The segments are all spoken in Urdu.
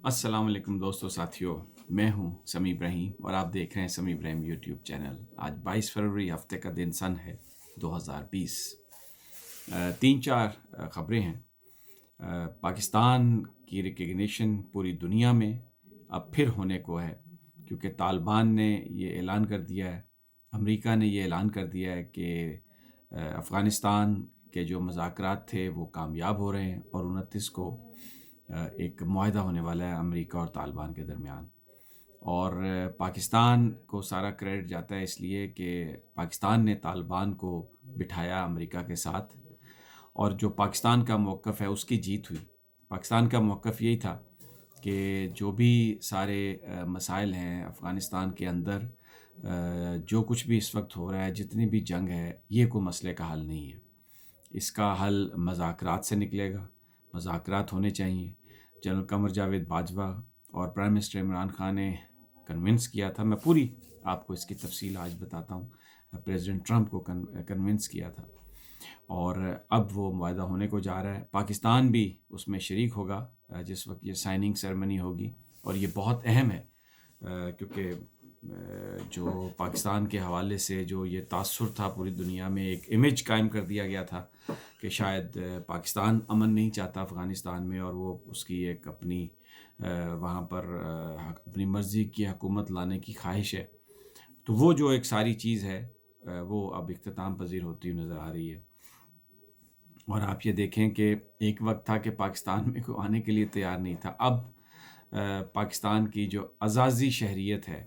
السلام علیکم دوستو ساتھیوں، میں ہوں سمیع ابراہیم اور آپ دیکھ رہے ہیں سمیع ابراہیم یوٹیوب چینل۔ آج 22 فروری ہفتے کا دن سن ہے 2020۔ تین چار خبریں ہیں۔ پاکستان کی ریکگنیشن پوری دنیا میں اب پھر ہونے کو ہے، کیونکہ طالبان نے یہ اعلان کر دیا ہے، امریکہ نے یہ اعلان کر دیا ہے کہ افغانستان کے جو مذاکرات تھے وہ کامیاب ہو رہے ہیں اور 29 کو ایک معاہدہ ہونے والا ہے امریکہ اور طالبان کے درمیان۔ اور پاکستان کو سارا کریڈٹ جاتا ہے اس لیے کہ پاکستان نے طالبان کو بٹھایا امریکہ کے ساتھ، اور جو پاکستان کا موقف ہے اس کی جیت ہوئی۔ پاکستان کا موقف یہی تھا کہ جو بھی سارے مسائل ہیں افغانستان کے اندر، جو کچھ بھی اس وقت ہو رہا ہے، جتنی بھی جنگ ہے، یہ کوئی مسئلے کا حل نہیں ہے۔ اس کا حل مذاکرات سے نکلے گا، مذاکرات ہونے چاہیے۔ جنرل قمر جاوید باجوہ اور پرائم منسٹر عمران خان نے کنونس کیا تھا، میں پوری آپ کو اس کی تفصیل آج بتاتا ہوں۔ پریزیڈنٹ ٹرمپ کو کنونس کیا تھا، اور اب وہ معاہدہ ہونے کو جا رہا ہے۔ پاکستان بھی اس میں شریک ہوگا جس وقت یہ سائننگ سیرمنی ہوگی، اور یہ بہت اہم ہے کیونکہ جو پاکستان کے حوالے سے جو یہ تاثر تھا پوری دنیا میں، ایک امیج قائم کر دیا گیا تھا کہ شاید پاکستان امن نہیں چاہتا افغانستان میں، اور وہ اس کی ایک اپنی وہاں پر اپنی مرضی کی حکومت لانے کی خواہش ہے۔ تو وہ جو ایک ساری چیز ہے وہ اب اختتام پذیر ہوتی ہوئی نظر آ رہی ہے۔ اور آپ یہ دیکھیں کہ ایک وقت تھا کہ پاکستان میں کوئی آنے کے لیے تیار نہیں تھا، اب پاکستان کی جو اعزازی شہریت ہے،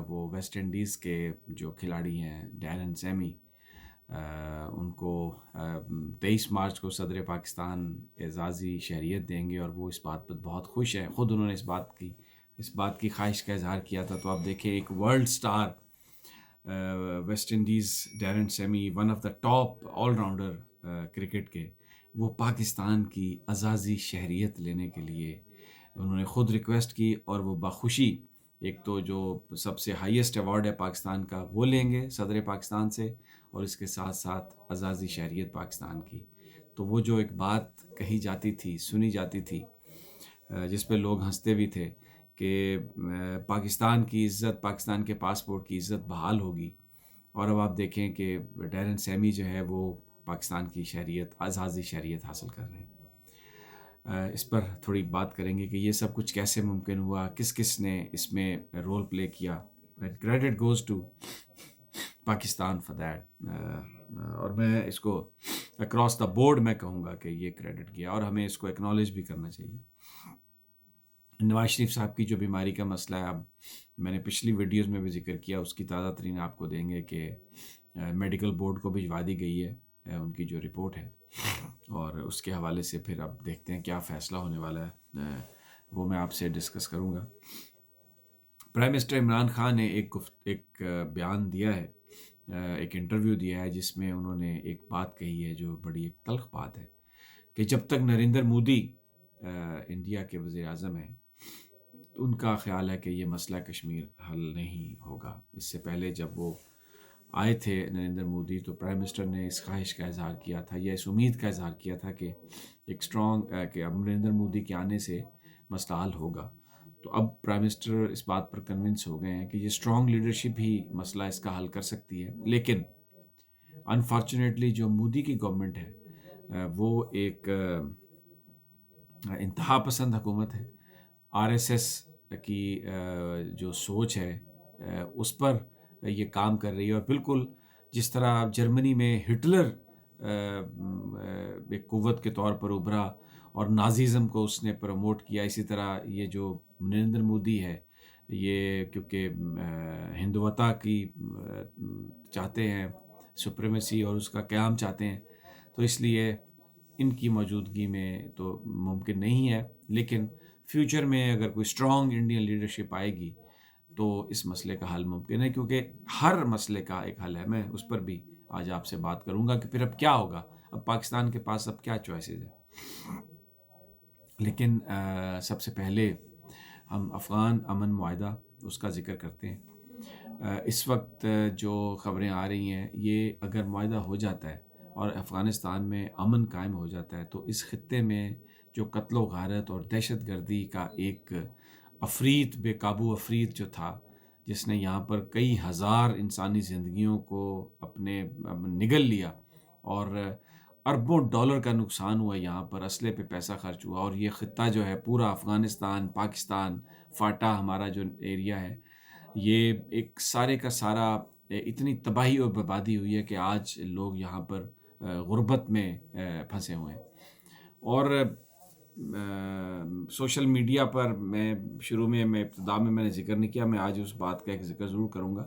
وہ ویسٹ انڈیز کے جو کھلاڑی ہیں ڈیرن سیمی، ان کو 23 مارچ کو صدر پاکستان اعزازی شہریت دیں گے، اور وہ اس بات پر بہت خوش ہیں۔ خود انہوں نے اس بات کی خواہش کا اظہار کیا تھا۔ تو آپ دیکھیں، ایک world star West Indies Darren semi, one of the top all rounder cricket کے، وہ پاکستان کی اعزازی شہریت لینے کے لیے انہوں نے خود ریکویسٹ کی، اور وہ بخوشی ایک تو جو سب سے ہائیسٹ ایوارڈ ہے پاکستان کا وہ لیں گے صدر پاکستان سے، اور اس کے ساتھ ساتھ اعزازی شہریت پاکستان کی۔ تو وہ جو ایک بات کہی جاتی تھی، سنی جاتی تھی، جس پہ لوگ ہنستے بھی تھے کہ پاکستان کی عزت، پاکستان کے پاسپورٹ کی عزت بحال ہوگی، اور اب آپ دیکھیں کہ ڈیرن سیمی جو ہے وہ پاکستان کی شہریت، اعزازی شہریت حاصل کر رہے ہیں۔ اس پر تھوڑی بات کریں گے کہ یہ سب کچھ کیسے ممکن ہوا، کس کس نے اس میں رول پلے کیا۔ Credit goes to Pakistan for that, اور میں اس کو اکراس دا بورڈ میں کہوں گا کہ یہ کریڈٹ کیا، اور ہمیں اس کو ایکنالج بھی کرنا چاہیے۔ نواز شریف صاحب کی جو بیماری کا مسئلہ ہے، اب میں نے پچھلی ویڈیوز میں بھی ذکر کیا، اس کی تازہ ترین آپ کو دیں گے کہ میڈیکل بورڈ کو بھجوا دی گئی ہے ان کی جو رپورٹ ہے، اور اس کے حوالے سے پھر اب دیکھتے ہیں کیا فیصلہ ہونے والا ہے، وہ میں آپ سے ڈسکس کروں گا۔ پرائم منسٹر عمران خان نے ایک بیان دیا ہے، ایک انٹرویو دیا ہے، جس میں انہوں نے ایک بات کہی ہے جو بڑی ایک تلخ بات ہے، کہ جب تک نریندر مودی انڈیا کے وزیر اعظم ہیں، ان کا خیال ہے کہ یہ مسئلہ کشمیر حل نہیں ہوگا۔ اس سے پہلے جب وہ آئے تھے نریندر مودی، تو پرائم منسٹر نے اس خواہش کا اظہار کیا تھا، یا اس امید کا اظہار کیا تھا کہ ایک اسٹرانگ کہ اب نریندر مودی کے آنے سے مسئلہ حل ہوگا۔ تو اب پرائم منسٹر اس بات پر کنونس ہو گئے ہیں کہ یہ اسٹرانگ لیڈرشپ ہی مسئلہ اس کا حل کر سکتی ہے، لیکن انفارچونیٹلی جو مودی کی گورنمنٹ ہے وہ ایک انتہا پسند حکومت ہے۔ آر ایس ایس کی جو سوچ ہے اس پر یہ کام کر رہی ہے، اور بالکل جس طرح جرمنی میں ہٹلر ایک قوت کے طور پر ابھرا اور نازیزم کو اس نے پروموٹ کیا، اسی طرح یہ جو نریندر مودی ہے، یہ کیونکہ ہندوتا کی چاہتے ہیں، سپریمیسی اور اس کا قیام چاہتے ہیں، تو اس لیے ان کی موجودگی میں تو ممکن نہیں ہے، لیکن فیوچر میں اگر کوئی اسٹرانگ انڈین لیڈرشپ آئے گی تو اس مسئلے کا حل ممکن ہے، کیونکہ ہر مسئلے کا ایک حل ہے۔ میں اس پر بھی آج آپ سے بات کروں گا کہ پھر اب کیا ہوگا، اب پاکستان کے پاس اب کیا چوائسیز ہیں۔ لیکن سب سے پہلے ہم افغان امن معاہدہ اس کا ذکر کرتے ہیں۔ اس وقت جو خبریں آ رہی ہیں، یہ اگر معاہدہ ہو جاتا ہے اور افغانستان میں امن قائم ہو جاتا ہے، تو اس خطے میں جو قتل و غارت اور دہشت گردی کا ایک عفریت، بے قابو عفریت جو تھا، جس نے یہاں پر کئی ہزار انسانی زندگیوں کو اپنے نگل لیا، اور اربوں ڈالر کا نقصان ہوا، یہاں پر اسلحے پہ پیسہ خرچ ہوا، اور یہ خطہ جو ہے پورا افغانستان، پاکستان، فاٹا ہمارا جو ایریا ہے، یہ ایک سارے کا سارا اتنی تباہی اور بربادی ہوئی ہے کہ آج لوگ یہاں پر غربت میں پھنسے ہوئے ہیں۔ اور سوشل میڈیا پر میں ابتدا میں نے ذکر نہیں کیا، میں آج اس بات کا ایک ذکر ضرور کروں گا۔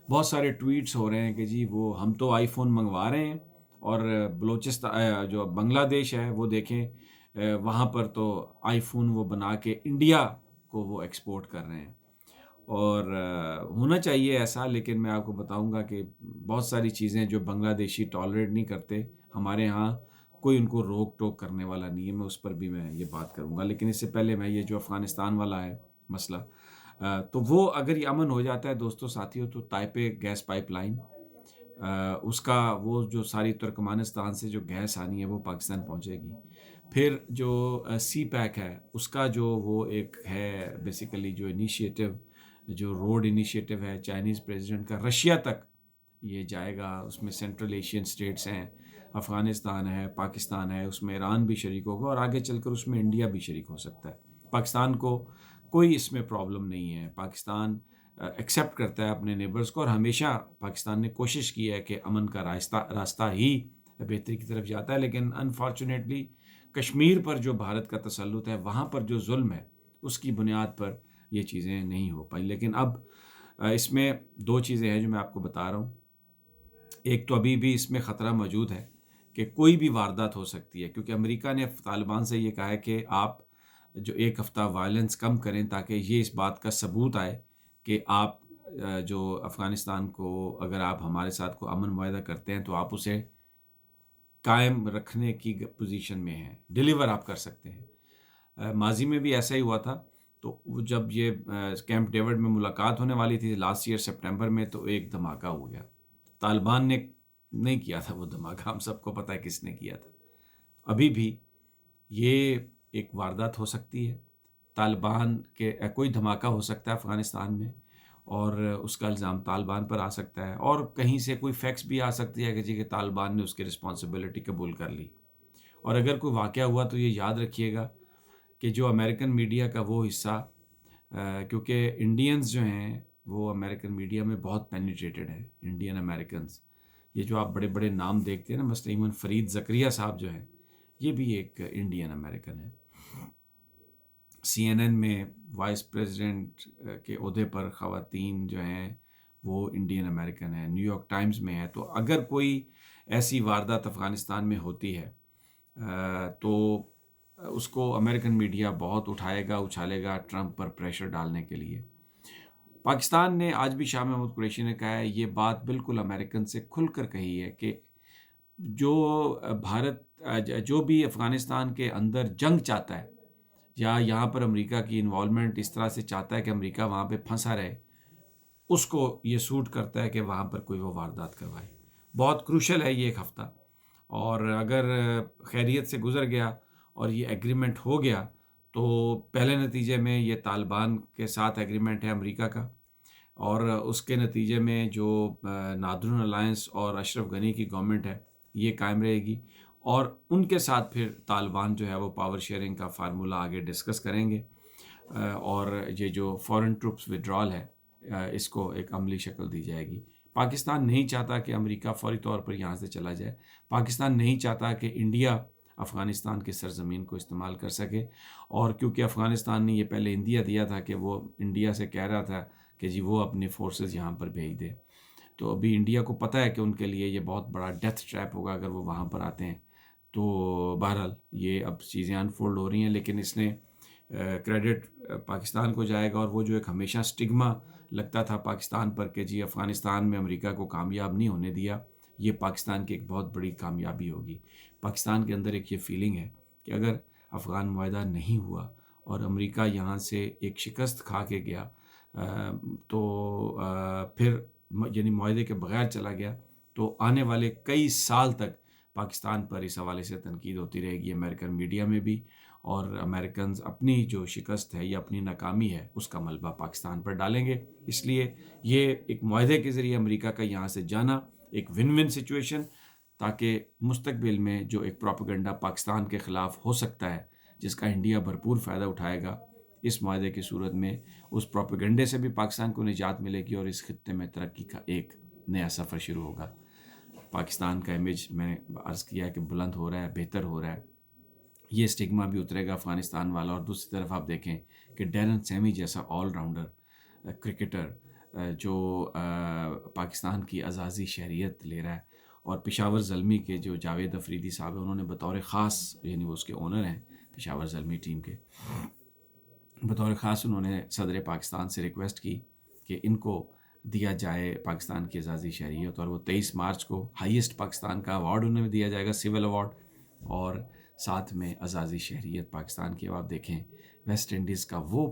بہت سارے ٹویٹس ہو رہے ہیں کہ جی وہ ہم تو آئی فون منگوا رہے ہیں، اور بلوچستان جو بنگلہ دیش ہے وہ دیکھیں، وہاں پر تو آئی فون وہ بنا کے انڈیا کو وہ ایکسپورٹ کر رہے ہیں، اور ہونا چاہیے ایسا، لیکن میں آپ کو بتاؤں گا کہ بہت ساری چیزیں جو بنگلہ دیشی ٹالریٹ نہیں کرتے، ہمارے ہاں کوئی ان کو روک ٹوک کرنے والا نہیں ہے، میں اس پر بھی میں یہ بات کروں گا۔ لیکن اس سے پہلے میں یہ جو افغانستان والا ہے مسئلہ، تو وہ اگر یہ امن ہو جاتا ہے دوستوں ساتھیوں، تو تائپے گیس پائپ لائن، اس کا وہ جو ساری ترکمانستان سے جو گیس آنی ہے وہ پاکستان پہنچے گی۔ پھر جو سی پیک ہے اس کا جو وہ ایک ہے بیسیکلی جو انیشیٹو، جو روڈ انیشیٹو ہے چائنیز پریزیڈنٹ کا، رشیا تک یہ جائے گا، اس میں سینٹرل ایشین سٹیٹس ہیں، افغانستان ہے، پاکستان ہے، اس میں ایران بھی شریک ہوگا، اور آگے چل کر اس میں انڈیا بھی شریک ہو سکتا ہے۔ پاکستان کو کوئی اس میں پرابلم نہیں ہے، پاکستان ایکسیپٹ کرتا ہے اپنے نیبرز کو، اور ہمیشہ پاکستان نے کوشش کی ہے کہ امن کا راستہ ہی بہتری کی طرف جاتا ہے۔ لیکن انفارچونیٹلی کشمیر پر جو بھارت کا تسلط ہے، وہاں پر جو ظلم ہے، اس کی بنیاد پر یہ چیزیں نہیں ہو پائیں۔ لیکن اب اس میں دو چیزیں ہیں جو میں آپ کو بتا رہا ہوں۔ ایک تو ابھی بھی اس میں خطرہ موجود ہے کہ کوئی بھی واردات ہو سکتی ہے، کیونکہ امریکہ نے طالبان سے یہ کہا ہے کہ آپ جو ایک ہفتہ وائلنس کم کریں، تاکہ یہ اس بات کا ثبوت آئے کہ آپ جو افغانستان کو، اگر آپ ہمارے ساتھ کو امن معاہدہ کرتے ہیں تو آپ اسے قائم رکھنے کی پوزیشن میں ہیں، ڈیلیور آپ کر سکتے ہیں۔ ماضی میں بھی ایسا ہی ہوا تھا، تو جب یہ کیمپ ڈیوڈ میں ملاقات ہونے والی تھی لاسٹ ایئر سپٹمبر میں، تو ایک دھماکہ ہو گیا۔ طالبان نے نہیں کیا تھا وہ دھماکہ، ہم سب کو پتہ ہے کس نے کیا تھا۔ ابھی بھی یہ ایک واردات ہو سکتی ہے، طالبان کے کوئی دھماکہ ہو سکتا ہے افغانستان میں، اور اس کا الزام طالبان پر آ سکتا ہے، اور کہیں سے کوئی فیکس بھی آ سکتی ہے کہ جی کہ طالبان نے اس کی رسپانسبلٹی قبول کر لی۔ اور اگر کوئی واقعہ ہوا تو یہ یاد رکھیے گا کہ جو امریکن میڈیا کا وہ حصہ، کیونکہ انڈینز جو ہیں وہ امریکن میڈیا میں بہت پینیٹریٹڈ ہیں، انڈین امریکنز، یہ جو آپ بڑے بڑے نام دیکھتے ہیں نا، مثلا ایون فرید زکریہ صاحب جو ہیں، یہ بھی ایک انڈین امریکن ہے۔ سی این این میں وائس پریزیڈنٹ کے عہدے پر خواتین جو ہیں وہ انڈین امریکن ہیں، نیو یارک ٹائمز میں ہے۔ تو اگر کوئی ایسی واردات افغانستان میں ہوتی ہے تو اس کو امریکن میڈیا بہت اٹھائے گا، اچھالے گا ٹرمپ پر پریشر ڈالنے کے لیے۔ پاکستان نے آج بھی، شاہ محمود قریشی نے کہا ہے، یہ بات بالکل امریکن سے کھل کر کہی ہے کہ جو جو بھی افغانستان کے اندر جنگ چاہتا ہے، یا یہاں پر امریکہ کی انوالومنٹ اس طرح سے چاہتا ہے کہ امریکہ وہاں پہ پھنسا رہے، اس کو یہ سوٹ کرتا ہے کہ وہاں پر کوئی وہ واردات کروائے۔ بہت کروشل ہے یہ ایک ہفتہ، اور اگر خیریت سے گزر گیا اور یہ ایگریمنٹ ہو گیا تو پہلے نتیجے میں یہ طالبان کے ساتھ ایگریمنٹ ہے امریکہ کا، اور اس کے نتیجے میں جو نادرون الائنس اور اشرف غنی کی گورنمنٹ ہے یہ قائم رہے گی، اور ان کے ساتھ پھر طالبان جو ہے وہ پاور شیئرنگ کا فارمولہ آگے ڈسکس کریں گے، اور یہ جو فورن ٹروپس وڈرال ہے اس کو ایک عملی شکل دی جائے گی۔ پاکستان نہیں چاہتا کہ امریکہ فوری طور پر یہاں سے چلا جائے، پاکستان نہیں چاہتا کہ انڈیا افغانستان کی سرزمین کو استعمال کر سکے، اور کیونکہ افغانستان نے یہ پہلے اندیا دیا تھا کہ وہ انڈیا سے کہہ رہا تھا کہ جی وہ اپنے فورسز یہاں پر بھیج دے، تو ابھی انڈیا کو پتہ ہے کہ ان کے لیے یہ بہت بڑا ڈیتھ ٹریپ ہوگا اگر وہ وہاں پر آتے ہیں۔ تو بہرحال یہ اب چیزیں انفولڈ ہو رہی ہیں، لیکن اس نے کریڈٹ پاکستان کو جائے گا، اور وہ جو ایک ہمیشہ سٹگما لگتا تھا پاکستان پر کہ جی افغانستان میں امریکہ کو کامیاب نہیں ہونے دیا، یہ پاکستان کی ایک بہت بڑی کامیابی ہوگی۔ پاکستان کے اندر ایک یہ فیلنگ ہے کہ اگر افغان معاہدہ نہیں ہوا اور امریکہ یہاں سے ایک شکست کھا کے گیا، تو پھر یعنی معاہدے کے بغیر چلا گیا، تو آنے والے کئی سال تک پاکستان پر اس حوالے سے تنقید ہوتی رہے گی امریکن میڈیا میں بھی، اور امریکنز اپنی جو شکست ہے یا اپنی ناکامی ہے اس کا ملبہ پاکستان پر ڈالیں گے. اس لیے یہ ایک معاہدے کے ذریعے امریکہ کا یہاں سے جانا ایک ون ون سچویشن، تاکہ مستقبل میں جو ایک پروپیگنڈا پاکستان کے خلاف ہو سکتا ہے جس کا انڈیا بھرپور فائدہ اٹھائے گا، اس معاہدے کی صورت میں اس پروپیگنڈے سے بھی پاکستان کو نجات ملے گی اور اس خطے میں ترقی کا ایک نیا سفر شروع ہوگا. پاکستان کا امیج میں نے عرض کیا ہے کہ بلند ہو رہا ہے، بہتر ہو رہا ہے. یہ اسٹگما بھی اترے گا افغانستان والا. اور دوسری طرف آپ دیکھیں کہ ڈیرن سیمی جیسا آل راؤنڈر کرکٹر جو پاکستان کی اعزازی شہریت لے رہا ہے، اور پشاور زلمی کے جو جاوید افریدی صاحب ہیں، انہوں نے بطور خاص، یعنی وہ اس کے اونر ہیں پشاور زلمی ٹیم کے، بطور خاص انہوں نے صدر پاکستان سے ریکویسٹ کی کہ ان کو دیا جائے پاکستان کی اعزازی شہریت. اور وہ 23 مارچ کو ہائیسٹ پاکستان کا ایوارڈ انہیں دیا جائے گا، سول ایوارڈ، اور ساتھ میں اعزازی شہریت پاکستان کی. اب آپ دیکھیں ویسٹ انڈیز کا وہ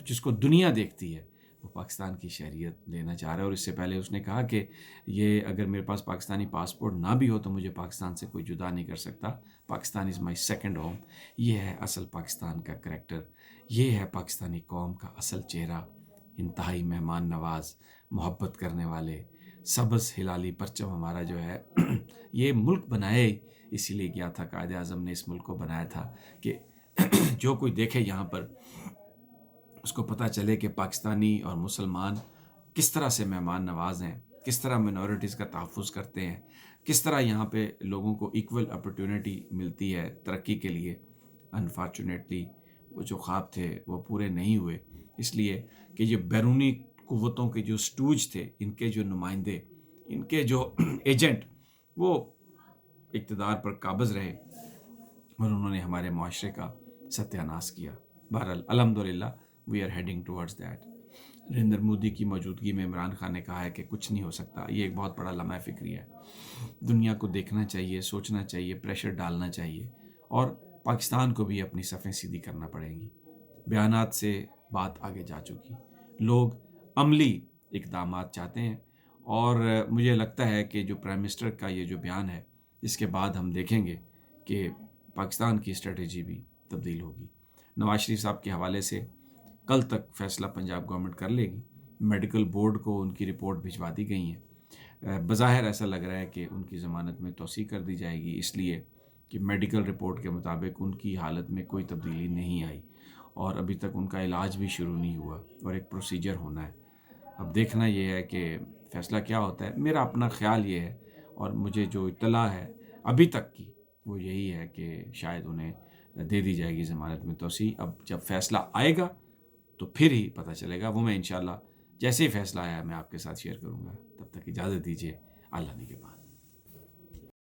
جس کو دنیا دیکھتی ہے، وہ پاکستان کی شہریت لینا چاہ رہا ہے. اور اس سے پہلے اس نے کہا کہ یہ اگر میرے پاس پاکستانی پاسپورٹ نہ بھی ہو تو مجھے پاکستان سے کوئی جدا نہیں کر سکتا. پاکستان از مائی سیکنڈ ہوم. یہ ہے اصل پاکستان کا کریکٹر، یہ ہے پاکستانی قوم کا اصل چہرہ. انتہائی مہمان نواز، محبت کرنے والے، سبز ہلالی پرچم ہمارا جو ہے یہ ملک بنائے اسی لیے کیا تھا قائد اعظم نے، اس ملک کو بنایا تھا کہ جو کوئی دیکھے یہاں پر اس کو پتہ چلے کہ پاکستانی اور مسلمان کس طرح سے مہمان نواز ہیں، کس طرح منورٹیز کا تحفظ کرتے ہیں، کس طرح یہاں پہ لوگوں کو ایکول اپرچونٹی ملتی ہے ترقی کے لیے. انفارچونیٹلی وہ جو خواب تھے وہ پورے نہیں ہوئے، اس لیے کہ یہ بیرونی قوتوں کے جو سٹوج تھے، ان کے جو نمائندے، ان کے جو ایجنٹ، وہ اقتدار پر قابض رہے اور انہوں نے ہمارے معاشرے کا ستیہ ناش کیا. بہرحال الحمدللہ we are heading towards that. Narendra Modi کی موجودگی میں عمران خان نے کہا ہے کہ کچھ نہیں ہو سکتا. یہ ایک بہت بڑا لمحہ فکری ہے. دنیا کو دیکھنا چاہیے، سوچنا چاہیے، پریشر ڈالنا چاہیے، اور پاکستان کو بھی اپنی صفیں سیدھی کرنا پڑیں گی. بیانات سے بات آگے جا چکی، لوگ عملی اقدامات چاہتے ہیں. اور مجھے لگتا ہے کہ جو پرائم منسٹر کا یہ جو بیان ہے، اس کے بعد ہم دیکھیں گے کہ پاکستان کی اسٹریٹجی بھی تبدیل ہوگی. نواز شریف صاحب کے حوالے سے کل تک فیصلہ پنجاب گورنمنٹ کر لے گی. میڈیکل بورڈ کو ان کی رپورٹ بھجوا دی گئی ہیں. بظاہر ایسا لگ رہا ہے کہ ان کی ضمانت میں توسیع کر دی جائے گی، اس لیے کہ میڈیکل رپورٹ کے مطابق ان کی حالت میں کوئی تبدیلی نہیں آئی اور ابھی تک ان کا علاج بھی شروع نہیں ہوا اور ایک پروسیجر ہونا ہے. اب دیکھنا یہ ہے کہ فیصلہ کیا ہوتا ہے. میرا اپنا خیال یہ ہے اور مجھے جو اطلاع ہے ابھی تک کی وہ یہی ہے کہ شاید انہیں دے دی جائے گی ضمانت میں توسیع. اب جب فیصلہ آئے گا تو پھر ہی پتہ چلے گا. وہ میں انشاءاللہ جیسے ہی فیصلہ آیا میں آپ کے ساتھ شیئر کروں گا. تب تک اجازت دیجیے. اللہ نگہبان.